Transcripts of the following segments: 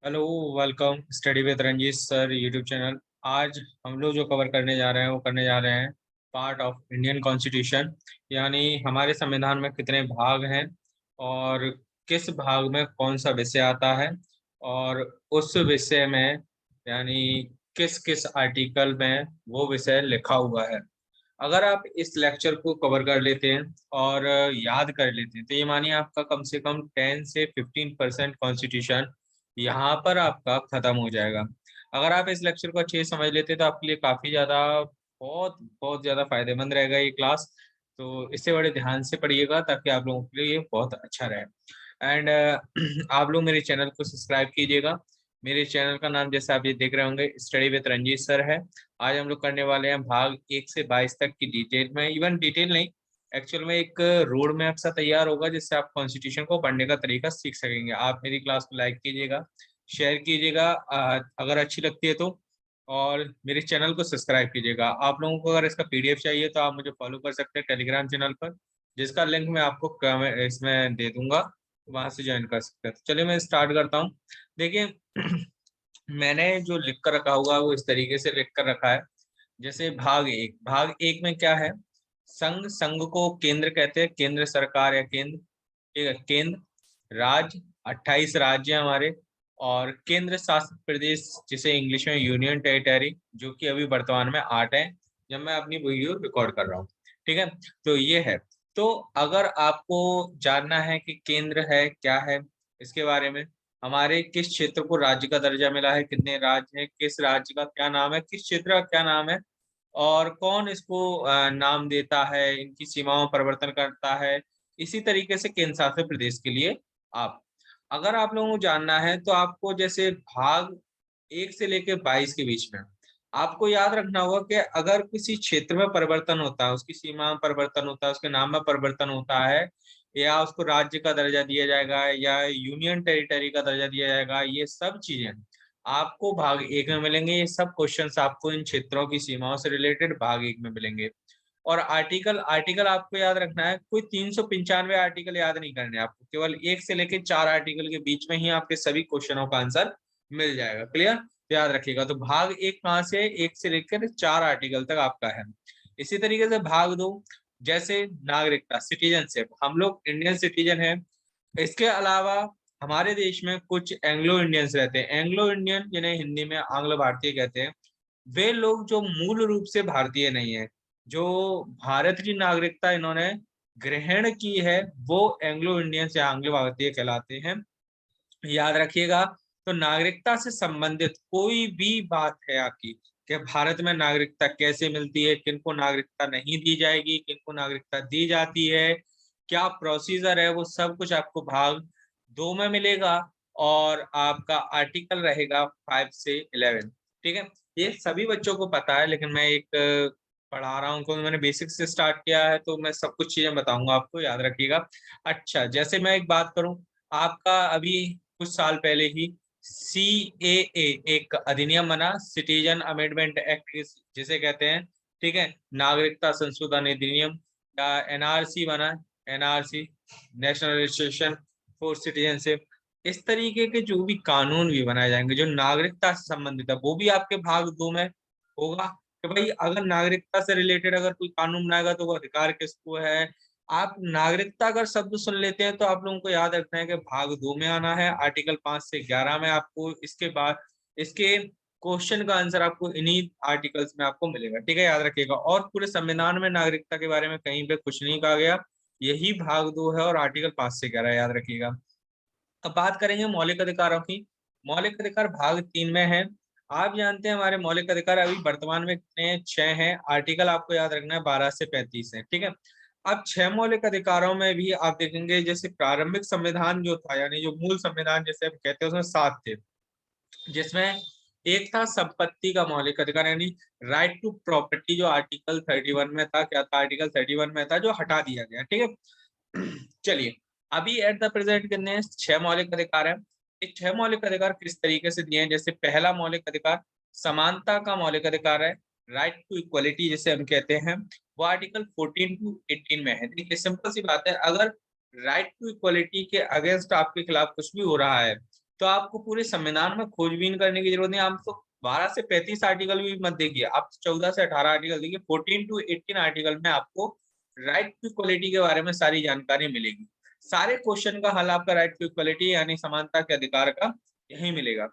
Hello, welcome study with Ranjeet sir YouTube channel. आज हम लोग जो कवर करने जा रहे हैं वो करने जा रहे हैं पार्ट ऑफ इंडियन कॉन्स्टिट्यूशन, यानी हमारे संविधान में कितने भाग हैं और किस भाग में कौन सा विषय आता है और उस विषय में यानी किस किस आर्टिकल में वो विषय लिखा हुआ है। अगर आप इस लेक्चर को कवर कर लेते हैं और याद कर लेते हैं तो ये मानिए आपका कम से कम 10 से 15% कॉन्स्टिट्यूशन यहाँ पर आपका खत्म हो जाएगा। अगर आप इस लेक्चर को अच्छे से समझ लेते हैं तो आपके लिए काफी ज्यादा बहुत बहुत ज्यादा फायदेमंद रहेगा ये क्लास। तो इससे बड़े ध्यान से पढ़िएगा ताकि आप लोगों के लिए ये बहुत अच्छा रहे। एंड आप लोग मेरे चैनल को सब्सक्राइब कीजिएगा। मेरे चैनल का नाम जैसे आप ये देख रहे होंगे स्टडी विद रंजीत सर है। आज हम लोग करने वाले हैं भाग 1 से 22 तक की डिटेल में, इवन डिटेल नहीं, एक्चुअल में एक रोड मैप सा तैयार होगा जिससे आप कॉन्स्टिट्यूशन को पढ़ने का तरीका सीख सकेंगे। आप मेरी क्लास को लाइक कीजिएगा, शेयर कीजिएगा अगर अच्छी लगती है तो, और मेरे चैनल को सब्सक्राइब कीजिएगा। आप लोगों को अगर इसका पीडीएफ चाहिए तो आप मुझे फॉलो कर सकते हैं टेलीग्राम चैनल पर, जिसका लिंक मैं आपको इसमें दे दूंगा, वहां से ज्वाइन कर सकते हैं। तो चलिए मैं स्टार्ट करता हूँ। देखिए मैंने जो लिख कर रखा हुआ है वो इस तरीके से लिख कर रखा है। जैसे भाग 1 में क्या है? संघ को केंद्र कहते हैं, केंद्र सरकार या केंद्र, ठीक है, केंद्र। राज्य 28 राज्य हैं हमारे, और केंद्र शासित प्रदेश जिसे इंग्लिश में यूनियन टेरिटरी, जो कि अभी वर्तमान में 8 है जब मैं अपनी वीडियो रिकॉर्ड कर रहा हूँ। ठीक है, तो ये है। तो अगर आपको जानना है कि केंद्र है क्या है, इसके बारे में, हमारे किस क्षेत्र को राज्य का दर्जा मिला है, कितने राज्य हैं, किस राज्य का क्या नाम है, किस क्षेत्र का क्या नाम है, और कौन इसको नाम देता है, इनकी सीमाओं में परिवर्तन करता है। इसी तरीके से केंद्र शासित प्रदेश के लिए आप, अगर आप लोगों को जानना है तो आपको जैसे भाग 1 से लेकर 22 के बीच में आपको याद रखना होगा कि अगर किसी क्षेत्र में परिवर्तन होता है, उसकी सीमा में परिवर्तन होता है, उसके नाम में परिवर्तन होता है, या उसको राज्य का दर्जा दिया जाएगा या यूनियन टेरिटरी का दर्जा दिया जाएगा, ये सब चीजें आपको भाग 1 में मिलेंगे। ये सब क्वेश्चंस आपको इन क्षेत्रों की सीमाओं से रिलेटेड भाग 1 में मिलेंगे। और आर्टिकल आर्टिकल आपको याद रखना है, कोई 395 आर्टिकल याद नहीं करने हैं आपको, केवल 1 से लेकर 4 आर्टिकल के बीच में ही आपके सभी क्वेश्चनों का आंसर मिल जाएगा। क्लियर? याद रखिएगा। तो भाग 1 कहाँ से? 1 से लेकर 4 आर्टिकल तक आपका है। इसी तरीके से भाग 2, जैसे नागरिकता, सिटीजनशिप, हम लोग इंडियन सिटीजन है। इसके अलावा हमारे देश में कुछ एंग्लो इंडियंस रहते हैं। एंग्लो इंडियन जिन्हें हिंदी में आंग्ल भारतीय कहते हैं, वे लोग जो मूल रूप से भारतीय नहीं है, जो भारत की नागरिकता इन्होंने ग्रहण की है, वो एंग्लो इंडियंस या आंग्ल भारतीय कहलाते हैं। याद रखिएगा। तो नागरिकता से संबंधित कोई भी बात है आपकी कि भारत में नागरिकता कैसे मिलती है, किनको नागरिकता नहीं दी जाएगी, किनको नागरिकता दी जाती है, क्या प्रोसीजर है, वो सब कुछ आपको भाग 2 में मिलेगा। और आपका आर्टिकल रहेगा 5 से 11। ठीक है, ये सभी बच्चों को पता है, लेकिन मैं एक पढ़ा रहा हूँ, क्योंकि मैंने बेसिक से स्टार्ट किया है तो मैं सब कुछ चीजें बताऊंगा आपको, याद रखिएगा। अच्छा, जैसे मैं एक बात करूं, आपका अभी कुछ साल पहले ही CAA एक अधिनियम बना, सिटीजन अमेंडमेंट एक्ट जिसे कहते हैं, ठीक है, नागरिकता संशोधन अधिनियम, या NRC बना, NRC, national registration for citizenship. इस तरीके के जो भी कानून भी बनाए जाएंगे जो नागरिकता से संबंधित है, वो भी आपके भाग 2 में होगा। कि भाई अगर नागरिकता से रिलेटेड अगर कोई कानून बनाएगा तो वो अधिकार किसको है। आप नागरिकता अगर शब्द सुन लेते हैं तो आप लोगों को याद रखना है कि भाग 2 में आना है, आर्टिकल 5 से 11 में आपको। इसके बाद इसके क्वेश्चन का आंसर आपको इन्हीं आर्टिकल्स में आपको मिलेगा। ठीक है, याद रखिएगा। और पूरे संविधान में नागरिकता के बारे में कहीं पे कुछ नहीं कहा गया, यही भाग 2 है और आर्टिकल 5 से 11, याद रखिएगा। अब बात करेंगे मौलिक अधिकारों की। मौलिक अधिकार भाग 3 में है। आप जानते हैं हमारे मौलिक अधिकार अभी वर्तमान में कितने? 6 हैं। आर्टिकल आपको याद रखना है 12 से 35 है। ठीक है, अब 6 मौलिक अधिकारों में भी आप देखेंगे, जैसे प्रारंभिक संविधान जो था, यानी जो मूल संविधान जैसे हम कहते हैं, उसमें 7 थे, जिसमें एक था संपत्ति का मौलिक अधिकार, यानी राइट टू प्रॉपर्टी, जो आर्टिकल 31 में था। क्या था? आर्टिकल 31 में था, जो हटा दिया गया। ठीक है, चलिए, अभी एट द प्रेजेंट कितने 6 मौलिक अधिकार है। ये 6 मौलिक अधिकार किस तरीके से दिए हैं? जैसे पहला मौलिक अधिकार समानता का मौलिक अधिकार है, राइट टू इक्वलिटी जिसे हम कहते हैं, वो आर्टिकल 14 to 18 में है। देखिए सिंपल सी बात है, अगर राइट टू इक्वलिटी के अगेंस्ट आपके खिलाफ कुछ भी हो रहा है, तो आपको पूरे संविधान में खोजबीन करने की जरूरत नहीं। आप तो 12 से 35 आर्टिकल भी मत देखिए, आप 14 से 18 आर्टिकल देखिए। 14 to 18 आर्टिकल में आपको राइट टू इक्वलिटी के बारे में सारी जानकारी मिलेगी। सारे क्वेश्चन का हल आपका राइट टू इक्वलिटी यानी समानता के अधिकार का यही मिलेगा।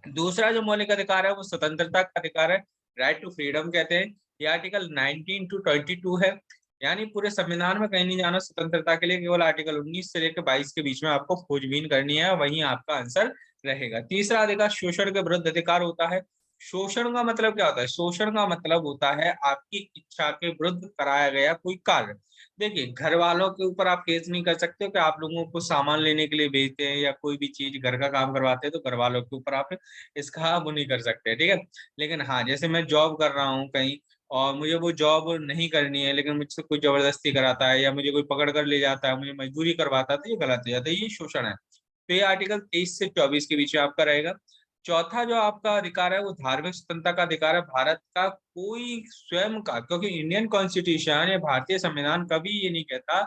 दूसरा जो मौलिक अधिकार है वो स्वतंत्रता का अधिकार है, राइट टू फ्रीडम कहते हैं। ये आर्टिकल 19 to 22 है, यानी पूरे संविधान में कहीं नहीं जाना स्वतंत्रता के लिए, केवल आर्टिकल 19 से लेकर 22 के बीच में आपको खोजबीन करनी है, वहीं आपका आंसर रहेगा। तीसरा अधिकार शोषण के विरुद्ध अधिकार होता है। शोषण का मतलब क्या होता है? शोषण का मतलब होता है आपकी इच्छा के विरुद्ध कराया गया कोई कार्य। देखिए, घर वालों के ऊपर आप केस नहीं कर सकते हो कि आप लोगों को सामान लेने के लिए भेजते हैं या कोई भी चीज घर का काम करवाते हैं, तो घर वालों के ऊपर आप इसका वो नहीं कर सकते, ठीक है। लेकिन हाँ, जैसे मैं जॉब कर रहा हूँ कहीं और मुझे वो जॉब नहीं करनी है, लेकिन मुझसे कोई जबरदस्ती कराता है या मुझे कोई पकड़ कर ले जाता है, मुझे मजदूरी करवाता है, तो ये गलत हो जाता है, ये शोषण है। तो ये आर्टिकल 23 से 24 के बीच में आपका रहेगा। चौथा जो आपका अधिकार है वो धार्मिक स्वतंत्रता का अधिकार है। भारत का कोई स्वयं का, क्योंकि इंडियन कॉन्स्टिट्यूशन या भारतीय संविधान कभी ये नहीं कहता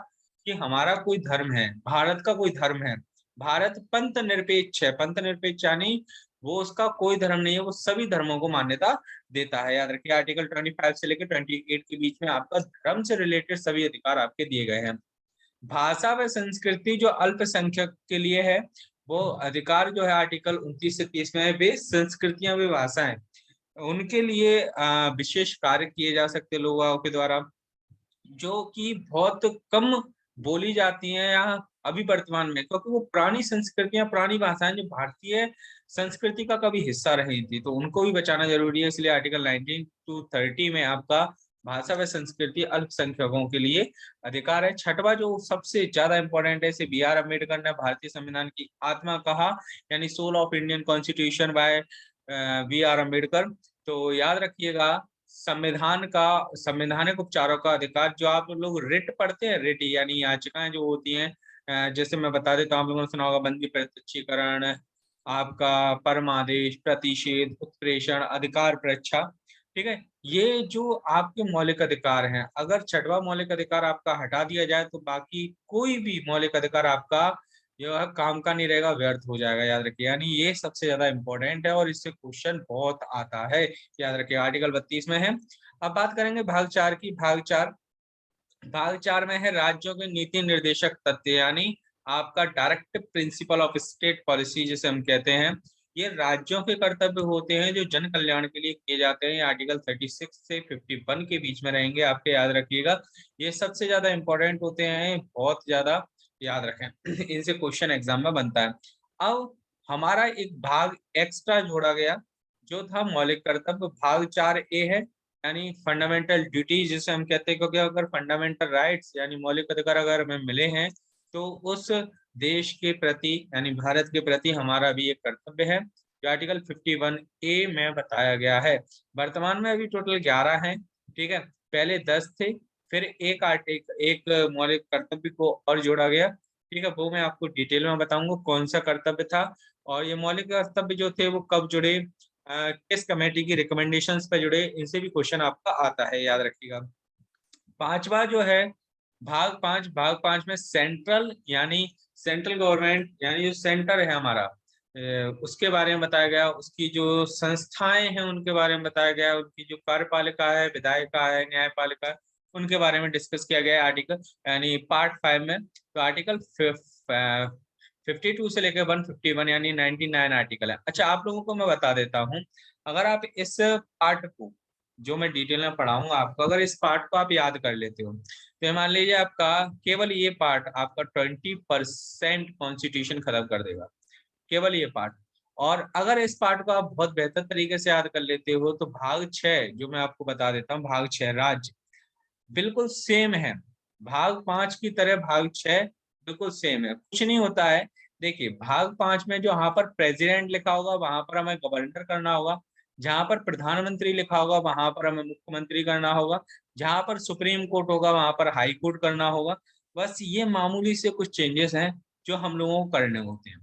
कि हमारा कोई धर्म है, भारत का कोई धर्म है। भारत पंथ निरपेक्ष है। पंथ निरपेक्ष यानी वो उसका कोई धर्म नहीं है, वो सभी धर्मों को मान्यता देता है। याद रखिए, आर्टिकल 25 से लेकर 28 के बीच में आपका धर्म से रिलेटेड सभी अधिकार आपके दिए गए हैं। भाषा व संस्कृति जो अल्पसंख्यक के लिए है, वो अधिकार जो है आर्टिकल 29 से 30 में है। वे संस्कृतियां, वे भाषाएं, उनके लिए विशेष कार्य किए जा सकते लोगों के द्वारा, जो कि बहुत कम बोली जाती हैं या अभी वर्तमान में, क्योंकि वो पुरानी संस्कृतियां, पुरानी भाषाएं जो भारतीय संस्कृति का कभी हिस्सा रही थी, तो उनको भी बचाना जरूरी है। इसलिए आर्टिकल 19 to 30 में आपका भाषा व संस्कृति अल्पसंख्यकों के लिए अधिकार है। छठवा जो सबसे ज्यादा इंपॉर्टेंट है, इसे बी आर अम्बेडकर ने भारतीय संविधान की आत्मा कहा, यानी soul of Indian constitution by B R Ambedkar. तो याद रखिएगा, संविधान का, संवैधानिक उपचारों का अधिकार, जो आप लोग रिट पढ़ते हैं, रिट यानी याचिकाएं जो होती हैं, जैसे मैं बता देता हूँ, आप लोगों ने सुना होगा बंदी प्रत्यक्षीकरण, आपका परमादेश, प्रतिषेध, उत्प्रेषण, अधिकार परीक्षा, ठीक है। ये जो आपके मौलिक अधिकार हैं, अगर छठवां मौलिक अधिकार आपका हटा दिया जाए तो बाकी कोई भी मौलिक अधिकार आपका यह काम का नहीं रहेगा, व्यर्थ हो जाएगा। याद रखिए, यानी ये सबसे ज्यादा इंपॉर्टेंट है और इससे क्वेश्चन बहुत आता है। याद रखिए, आर्टिकल 32 में है। अब बात करेंगे भाग 4 की। भाग 4 में है राज्यों के नीति निर्देशक तथ्य, यानी आपका direct principle of state policy जिसे हम कहते हैं। ये राज्यों के कर्तव्य होते हैं जो जन कल्याण के लिए किए जाते हैं। आर्टिकल 36 से 51 के बीच में रहेंगे आपके, याद रखिएगा। ये सबसे ज्यादा इंपॉर्टेंट होते हैं, बहुत ज्यादा याद रखें। इनसे क्वेश्चन एग्जाम में बनता है। अब हमारा एक भाग एक्स्ट्रा जोड़ा गया जो था मौलिक कर्तव्य, भाग 4A है, यानी फंडामेंटल ड्यूटीज जिसे हम कहते हैं, क्योंकि अगर फंडामेंटल राइट्स यानी मौलिक अधिकार अगर हमें मिले हैं तो उस देश के प्रति यानी भारत के प्रति हमारा भी एक कर्तव्य है, जो आर्टिकल 51A में बताया गया है। वर्तमान में अभी टोटल 11 हैं, ठीक है। पहले 10 थे, फिर एक मौलिक कर्तव्य को और जोड़ा गया, ठीक है। वो मैं आपको डिटेल में बताऊंगा कौन सा कर्तव्य था, और ये मौलिक कर्तव्य जो थे वो कब जुड़े, किस कमेटी की रिकमेंडेशंस पे जुड़े, इनसे भी क्वेश्चन आपका आता है, याद रखिएगा। पांचवा जो है भाग 5 में सेंट्रल यानी सेंट्रल गवर्नमेंट यानी जो सेंटर है हमारा, उसके बारे में बताया गया, उसकी जो संस्थाएं हैं उनके बारे में बताया गया, उनकी जो कार्यपालिका है, विधायिका है, न्यायपालिका है, उनके बारे में डिस्कस किया गया है आर्टिकल यानी पार्ट 5 में। तो आर्टिकल 52 से लेकर 151 यानी 99 आर्टिकल है। अच्छा, आप लोगों को मैं बता देता हूँ, अगर आप इस पार्ट को, जो मैं डिटेल में पढ़ाऊंगा आपको, अगर इस पार्ट को आप याद कर लेते हो तो मान लीजिए आपका केवल ये पार्ट आपका 20% कॉन्स्टिट्यूशन खत्म कर देगा, केवल ये पार्ट। और अगर इस पार्ट को आप बहुत बेहतर तरीके से याद कर लेते हो तो भाग 6 जो मैं आपको बता देता हूँ, भाग 6 राज्य बिल्कुल सेम है। भाग 5 की तरह भाग 6 बिल्कुल सेम है, कुछ नहीं होता है। देखिए, भाग 5 में जो यहाँ पर प्रेसिडेंट लिखा होगा वहां पर हमें गवर्नर करना होगा, जहां पर प्रधानमंत्री लिखा होगा वहां पर हमें मुख्यमंत्री करना होगा, जहां पर सुप्रीम कोर्ट होगा वहां पर हाई कोर्ट करना होगा। बस ये मामूली से कुछ चेंजेस हैं जो हम लोगों को करने होते हैं।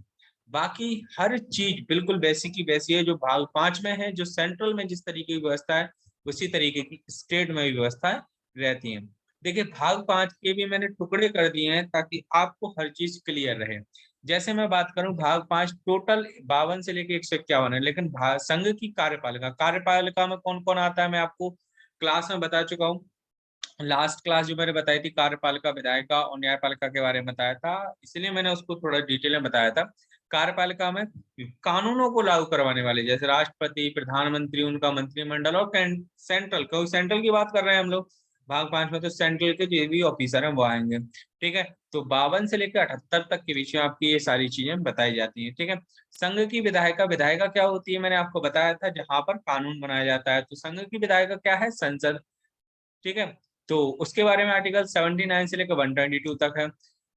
बाकी हर चीज बिल्कुल वैसी की वैसी है जो भाग 5 में है। जो सेंट्रल में जिस तरीके की व्यवस्था है उसी तरीके की स्टेट में भी व्यवस्था रहती हैं। देखिए, भाग 5 के भी मैंने टुकड़े कर दिए हैं ताकि आपको हर चीज क्लियर रहे। जैसे मैं बात करूं भाग 5 टोटल 52 से लेके 151 है, लेकिन संघ की कार्यपालिका, कार्यपालिका में कौन कौन आता है मैं आपको क्लास में बता चुका हूँ। लास्ट क्लास जो मैंने बताई थी कार्यपालिका, विधायिका और न्यायपालिका के बारे में बताया था, इसलिए मैंने उसको थोड़ा डिटेल में बताया था। कार्यपालिका में कानूनों को लागू करवाने वाले जैसे राष्ट्रपति, प्रधानमंत्री, उनका मंत्रिमंडल और सेंट्रल, क्योंकि सेंट्रल की बात कर रहे हैं हम लोग भाग 5 में, तो सेंट्रल के जो भी ऑफिसर हैं वो आएंगे। ठीक है, तो 52 से लेकर 78 तक के बीच में आपकी ये सारी चीजें बताई जाती हैं। ठीक है, संघ की विधायिका, विधायिका क्या होती है मैंने आपको बताया था, जहां पर कानून बनाया जाता है। तो संघ की विधायिका क्या है, संसद। ठीक है, तो उसके बारे में आर्टिकल 79 से लेकर 122 तक है।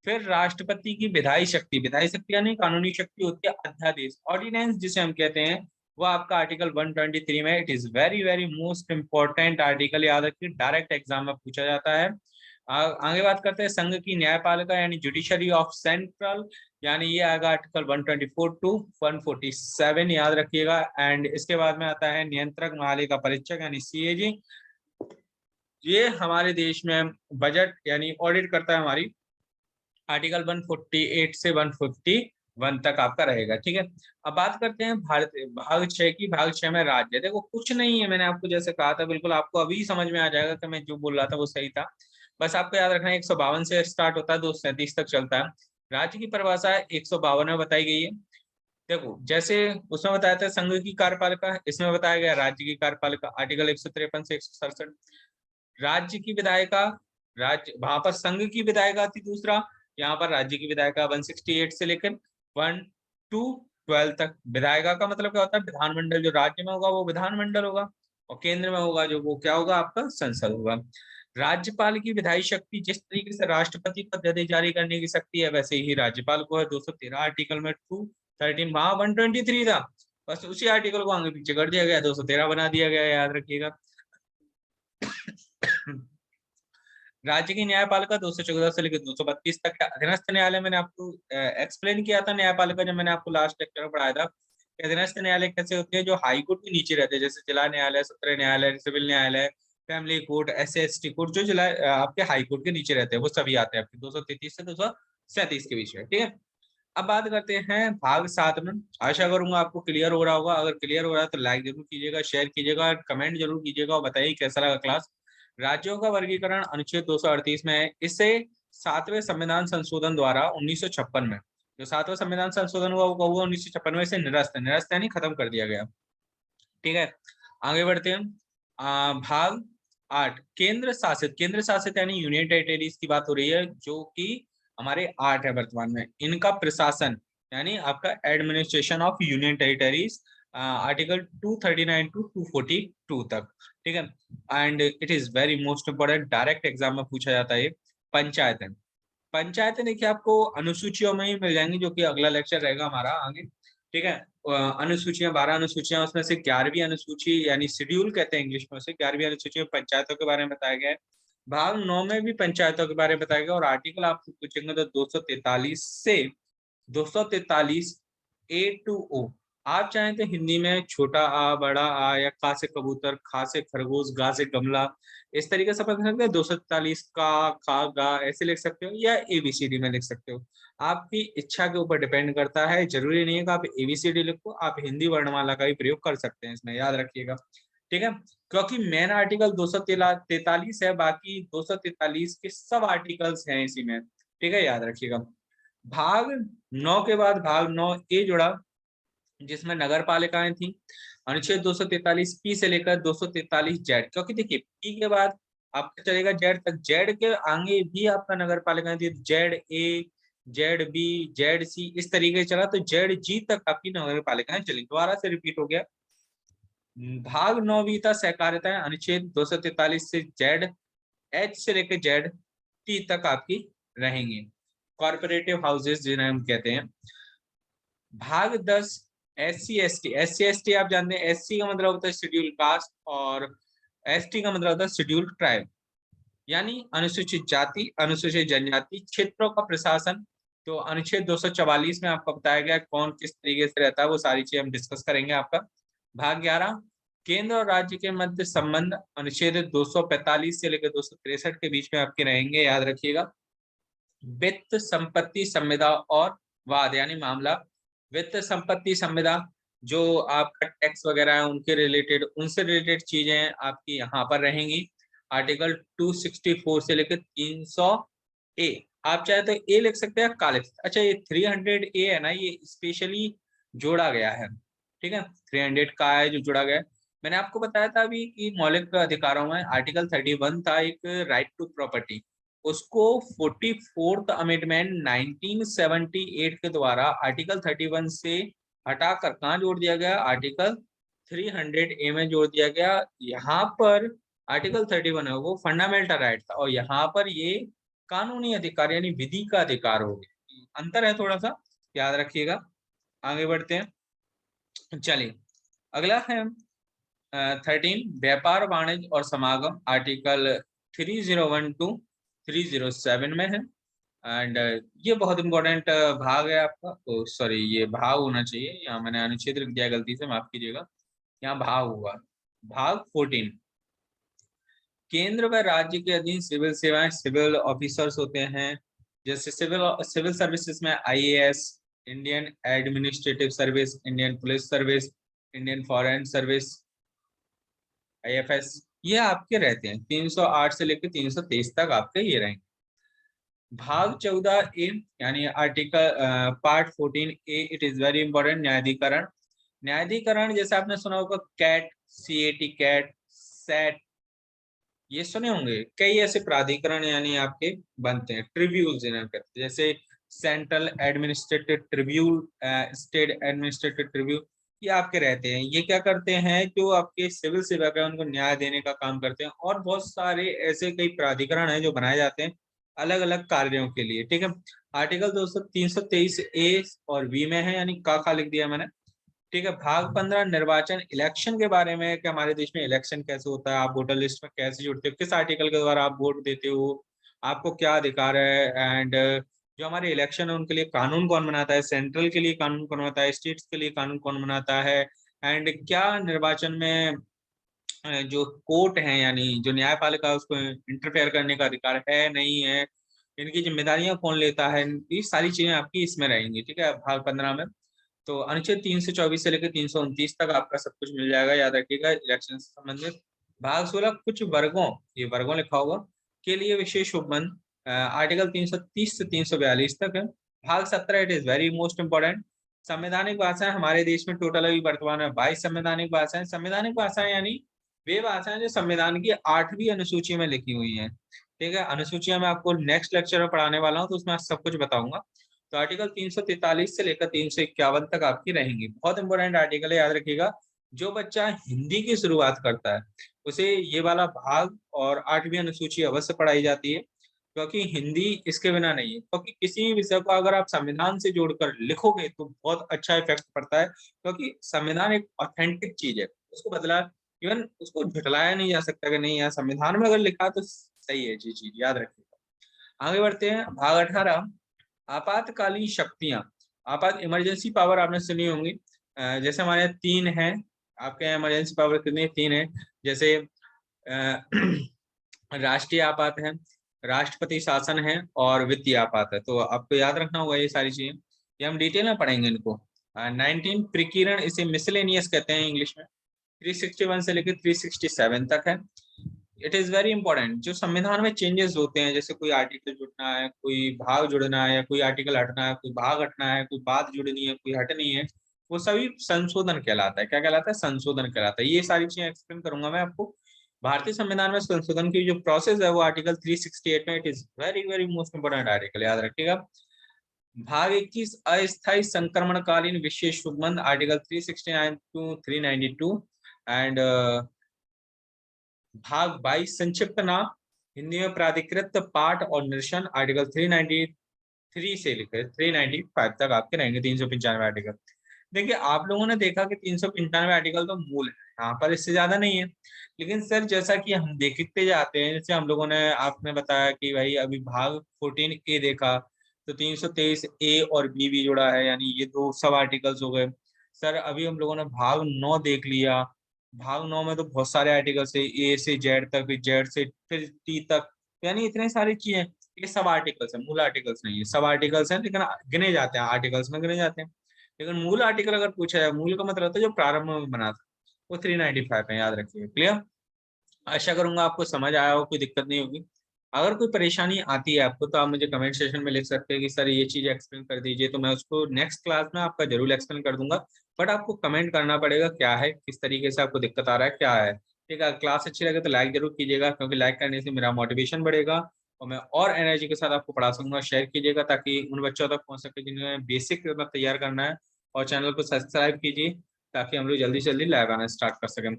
फिर राष्ट्रपति की विधायी शक्ति यानी कानूनी शक्ति होती है अध्यादेश, ऑर्डिनेंस जिसे हम कहते हैं, वो आपका आर्टिकल 123 में। It is very very most important article, याद रखिए, डायरेक्ट एग्जाम में पूछा जाता है। आगे बात करते हैं संघ की न्यायपालिका यानी जुडिशरी ऑफ सेंट्रल, यानी ये आएगा आर्टिकल 124 टू 147, याद रखिएगा। एंड इसके बाद में आता है नियंत्रक महालेखा परीक्षक यानी सीएजी, ये हमारे देश में बजट यानी ऑडिट करता है हमारी, आर्टिकल 148 से 151 तक आपका रहेगा। ठीक है, अब बात करते हैं भारत भाग 6 की। भाग 6 में राज्य, देखो कुछ नहीं है, मैंने आपको जैसे कहा था, बिल्कुल आपको अभी समझ में आ जाएगा कि मैं जो बोल रहा था वो सही था। बस आपको याद रखना है 152 से स्टार्ट होता है, 237 तक चलता है। राज्य की परिभाषा 152 में बताई गई है। देखो जैसे उसमें बताया था संघ की कार्यपालिका, इसमें बताया गया राज्य की कार्यपालिका, आर्टिकल 153 से 167। राज्य की विधायिका, राज्य वहां पर संघ की विधायिका थी दूसरा, यहाँ पर राज्य की विधायिका 168 से लेकर 1 टू 12 तक। विधायिका का मतलब क्या होता है, विधानमंडल, जो राज्य में होगा वो विधानमंडल होगा, और केंद्र में होगा जो वो क्या होगा, आपका संसद होगा। राज्यपाल की विधायी शक्ति, जिस तरीके से राष्ट्रपति को अध्यादेश जारी करने की शक्ति है, वैसे ही राज्यपाल को है। 213 आर्टिकल में 213, वहां 123 था, बस उसी आर्टिकल को आगे पीछे कर दिया गया, 213 बना दिया गया, याद रखिएगा। राज्य की न्यायपालिका 214 से लेकर 232 तक है। अधीनस्थ न्यायालय मैंने आपको एक्सप्लेन किया था न्यायपालिका, जब मैंने आपको लास्ट लेक्चर में पढ़ाया था। अधीनस्थ न्यायालय कैसे होते हैं, जो हाई कोर्ट के नीचे रहते हैं, जैसे जिला न्यायालय, सत्र न्यायालय, सिविल न्यायालय, फैमिली कोर्ट, SC/ST कोर्ट, जो जिला आपके हाई कोर्ट के नीचे रहते हैं, वो सभी आते हैं आपके 233 से 237 के बीच में। ठीक है, अब बात करते हैं भाग 7 में। आशा करूंगा आपको क्लियर हो रहा होगा, अगर क्लियर हो रहा है तो लाइक जरूर कीजिएगा, शेयर कीजिएगा, कमेंट जरूर कीजिएगा और बताइए कैसा लगा क्लास। राज्यों का वर्गीकरण अनुच्छेद 238 में है। इसे 7वें संविधान संशोधन द्वारा 1956 में, जो 7वां संविधान संशोधन हुआ वो हुआ 1956 में, से निरस्त, निरस्त यानी खत्म कर दिया गया। ठीक है, आगे बढ़ते हैं। भाग 8 केंद्र शासित, केंद्र शासित यानी यूनियन टेरिटरीज की बात हो रही है, जो कि हमारे 8 है वर्तमान में। इनका प्रशासन यानी आपका administration of union territories, article 239 to 242 तक। ठीक है, and it is very most important, direct exam में पूछा जाता है। पंचायत है, पंचायतें देखिए आपको अनुसूचियों में ही मिल जाएंगी, जो कि अगला लेक्चर रहेगा हमारा आगे। ठीक है, अनुसूचियां 12 अनुसूचियां, उसमें से 11वीं अनुसूची यानी शेड्यूल कहते हैं इंग्लिश में, से 11वीं अनुसूची में पंचायतों के बारे में बताया गया है। भाग 9 में भी पंचायतों के बारे में बताया गया, और आर्टिकल आपसे पूछेंगे तो 243 से 243 A to O। आप चाहें तो हिंदी में छोटा आ, बड़ा आ, या खा से कबूतर, खा से खरगोश, गा से गमला, इस तरीके से पढ़ सकते हैं। 243 का, खा, गा ऐसे लिख सकते हो, या ABCD में लिख सकते हो, आपकी इच्छा के ऊपर डिपेंड करता है। जरूरी नहीं है कि आप ABCD लिखो, आप हिंदी वर्णमाला का भी प्रयोग कर सकते हैं इसमें, याद रखिएगा। ठीक है, क्योंकि मेन आर्टिकल 243 है, बाकी 243 के सब आर्टिकल्स हैं इसी में। ठीक है, याद रखिएगा। भाग 9 के बाद भाग 9A जुड़ा, जिसमें नगर पालिकाएं थी, अनुच्छेद 243P से लेकर 243Z, क्योंकि देखिए P के बाद आपका चलेगा Z तक, Z के आगे भी आपका नगर पालिकाएं थी, ZA, ZB, ZC, इस तरीके से चला, तो ZG तक आपकी नगर पालिकाएं चली। दोबारा से रिपीट हो गया। भाग 9 था सहकारिता, अनुच्छेद 243 से ZH से लेकर ZT तक आपकी रहेंगी, कॉर्पोरेटिव हाउसेस जिन्हें हम कहते हैं। भाग 10 SC/ST, SC/ST आप जानते हैं, SC का मतलब होता है शेड्यूल कास्ट, और ST का मतलब होता है शेड्यूल ट्राइब, यानी अनुसूचित जाति, अनुसूचित जनजाति क्षेत्रों का प्रशासन। तो अनुच्छेद 244 में आपको बताया गया कौन किस तरीके से रहता है, वो सारी चीजें हम डिस्कस करेंगे आपका। भाग 11 केंद्र और राज्य के मध्य संबंध, अनुच्छेद 245 से लेकर 263 के बीच में आपके रहेंगे, याद रखिएगा। वित्त, संपत्ति, संविदा और वाद यानी मामला, वित्त संपत्ति संविदा, जो आपका टैक्स वगैरह है उनके रिलेटेड, उनसे रिलेटेड चीजें आपकी यहाँ पर रहेंगी। आर्टिकल 264 से लेकर 300 ए, आप चाहे तो ए लिख सकते हैं, का लिख सकते हैं। अच्छा, ये 300 ए है ना, ये स्पेशली जोड़ा गया है, ठीक है, 300 का है जो जोड़ा गया है। मैंने आपको बताया था अभी कि मौलिक अधिकारों में आर्टिकल 31 था, एक राइट टू प्रॉपर्टी, उसको 44th अमेंडमेंट 1978 के द्वारा आर्टिकल 31 से हटाकर कहाँ जोड़ दिया गया, आर्टिकल 300 ए में जोड़ दिया गया। यहाँ पर आर्टिकल 31 है वो फंडामेंटल राइट था, और यहाँ पर ये कानूनी अधिकार यानी विधि का अधिकार हो गया, अंतर है थोड़ा सा, याद रखिएगा। आगे बढ़ते हैं, चलिए अगला है 13 व्यापार वाणिज्य और समागम, आर्टिकल 301 टू 307 में है। एंड ये बहुत इंपॉर्टेंट भाग है आपका, तो सॉरी ये भाग होना चाहिए, यहाँ मैंने अनुच्छेद लिख दिया गलती से, माफ कीजिएगा, यहाँ भाग हुआ। भाग 14, केंद्र व राज्य के अधीन सिविल सेवाएं, सिविल ऑफिसर्स होते हैं, जैसे सिविल सिविल सर्विसेज में IAS, Indian administrative service, Indian police service, Indian foreign service, IFS, ये आपके रहते हैं। 308 से लेकर 323 तक आपके ये रहेंगे। भाग 14 ए यानी article part 14 A, it is very important, न्यायाधिकरण। न्यायाधिकरण जैसे आपने सुना होगा कैट, सीएटी कैट, सेट, ये सुने होंगे। कई ऐसे प्राधिकरण यानी आपके बनते हैं, ट्रिब्यूनल जिन्हें कहते हैं, जैसे central administrative tribunal, state administrative tribunal, ये आपके रहते हैं। ये क्या करते हैं, जो आपके सिविल सेवक है उनको न्याय देने का काम करते हैं। और बहुत सारे ऐसे कई प्राधिकरण हैं जो बनाए जाते हैं अलग अलग कार्यों के लिए, ठीक है। आर्टिकल 323 ए और बी में है, यानी का लिख दिया मैंने, ठीक है। भाग 15 निर्वाचन इलेक्शन के बारे में, कि हमारे देश में इलेक्शन कैसे होता है, आप वोटर लिस्ट में कैसे जुड़ते हो, किस आर्टिकल के द्वारा आप वोट देते हो, आपको क्या अधिकार है। एंड जो हमारे इलेक्शन है उनके लिए कानून कौन बनाता है, सेंट्रल के लिए कानून कौन बनाता है, स्टेट्स के लिए कानून कौन बनाता है। एंड क्या निर्वाचन में जो कोर्ट है यानी जो न्यायपालिका, उसको इंटरफेयर करने का अधिकार है नहीं है, इनकी जिम्मेदारियां कौन लेता है, ये सारी चीजें आपकी इसमें रहेंगी, ठीक है, भाग 15 में। तो अनुच्छेद 324 से लेकर 329 तक आपका सब कुछ मिल जाएगा, याद रखिएगा इलेक्शन से संबंधित। भाग 16 कुछ वर्गों, ये वर्गों लिखा होगा, के लिए विशेष उपबंध, आर्टिकल 330 से 342 तक है। भाग 17 it is very most important, संवैधानिक भाषाएं, हमारे देश में टोटल अभी वर्तमान में 22 संवैधानिक भाषाएं। संवैधानिक भाषाएं यानी वे भाषाएं जो संविधान की 8वीं अनुसूची में लिखी हुई हैं, ठीक है। अनुसूचियां मैं आपको नेक्स्ट लेक्चर में पढ़ाने वाला हूँ, तो उसमें सब कुछ बताऊंगा। तो आर्टिकल 343 से लेकर 351 तक आपकी रहेंगी, बहुत इंपॉर्टेंट आर्टिकल है, याद रखिएगा। जो बच्चा हिंदी की शुरुआत करता है उसे ये वाला भाग और 8वीं अनुसूची अवश्य पढ़ाई जाती है, क्योंकि हिंदी इसके बिना नहीं है। क्योंकि किसी भी विषय को अगर आप संविधान से जोड़कर लिखोगे तो बहुत अच्छा इफेक्ट पड़ता है, क्योंकि संविधान एक ऑथेंटिक चीज है, उसको बदला, इवन उसको झुटलाया नहीं जा सकता कि नहीं यार संविधान में अगर लिखा तो सही है जी, चीज याद रखिएगा। आगे बढ़ते हैं, भाग 18 आपातकालीन शक्तियां, आपात इमरजेंसी पावर आपने सुनी होंगी। जैसे हमारे यहाँ 3 है, आपके यहाँ इमरजेंसी पावर कितनी, 3 है। जैसे राष्ट्रीय आपात है, राष्ट्रपति शासन है, और वित्तीय आपात है। तो आपको याद रखना होगा ये सारी चीजें, ये हम डिटेल में पढ़ेंगे इनको। 19 प्रकीर्ण, इसे मिसलेनियस कहते हैं इंग्लिश में, 361 से लेकर 367 तक है। इट इज वेरी इंपॉर्टेंट, जो संविधान में चेंजेस होते हैं, जैसे कोई आर्टिकल जुड़ना है, कोई भाग जुड़ना है, या कोई आर्टिकल हटना है, कोई भाग हटना है, कोई बात जुड़नी है, कोई हटनी है, वो सभी संशोधन कहलाता है। क्या कहलाता है, संशोधन कहलाता है। ये सारी चीजें एक्सप्लेन करूंगा मैं आपको। भारतीय संविधान में संशोधन की जो प्रोसेस है वो आर्टिकल 368 में, it is very very most important article, याद रखिएगा। भाग 21 अस्थायी संक्रमणकालीन विशेष उपबंध, आर्टिकल 369 टू 392। एंड भाग 22 संक्षिप्त नाम, हिंदी में प्राधिकृत पाठ और निरसन, आर्टिकल 393 से लेकर 395 तक आपके रहेंगे। 395 आर्टिकल, देखिए आप लोगों ने देखा कि 395 आर्टिकल तो मूल है, यहाँ पर इससे ज्यादा नहीं है। लेकिन सर जैसा कि हम देखते जाते हैं, जैसे हम लोगों ने, आपने बताया कि भाई अभी भाग 14 ए देखा, तो 323 ए और बी भी जुड़ा है, यानी ये दो सब आर्टिकल्स हो गए। सर अभी हम लोगों ने भाग 9 देख लिया, भाग 9 में तो बहुत सारे आर्टिकल्स है, ए से जेड तक, फिर जेड से फिर टी तक, यानी इतने सारी चीजें। ये सब आर्टिकल्स है, मूल आर्टिकल्स नहीं है, सब आर्टिकल्स हैं, लेकिन गिने जाते हैं, आर्टिकल्स में गिने जाते हैं। लेकिन मूल आर्टिकल अगर पूछा जाए, मूल का मतलब होता है जो प्रारंभ में बना था, वो 395 है, याद रखिए। क्लियर? आशा करूंगा आपको समझ आया हो, कोई दिक्कत नहीं होगी। अगर कोई परेशानी आती है आपको, तो आप मुझे कमेंट सेक्शन में लिख सकते हैं कि सर ये चीज एक्सप्लेन कर दीजिए, तो मैं उसको नेक्स्ट क्लास में आपका जरूर एक्सप्लेन कर दूंगा। बट आपको कमेंट करना पड़ेगा क्या है, किस तरीके से आपको दिक्कत आ रहा है, क्या है। ठीक है, क्लास अच्छी लगे तो लाइक जरूर कीजिएगा, क्योंकि लाइक करने से मेरा मोटिवेशन बढ़ेगा और मैं और एनर्जी के साथ आपको पढ़ा सकूंगा। शेयर कीजिएगा ताकि उन बच्चों तक पहुंच सके जिन्हें बेसिक तैयार करना है। और चैनल को सब्सक्राइब कीजिए ताकि हम लोग जल्दी से जल्दी लाइव आना स्टार्ट कर सकें।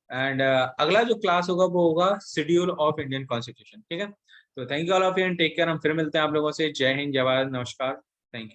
एंड अगला जो क्लास होगा वो होगा शेड्यूल ऑफ इंडियन कॉन्स्टिट्यूशन। ठीक है, तो thank you all of you and take care. हम फिर मिलते हैं आप लोगों से। जय हिंद, जय भारत, नमस्कार।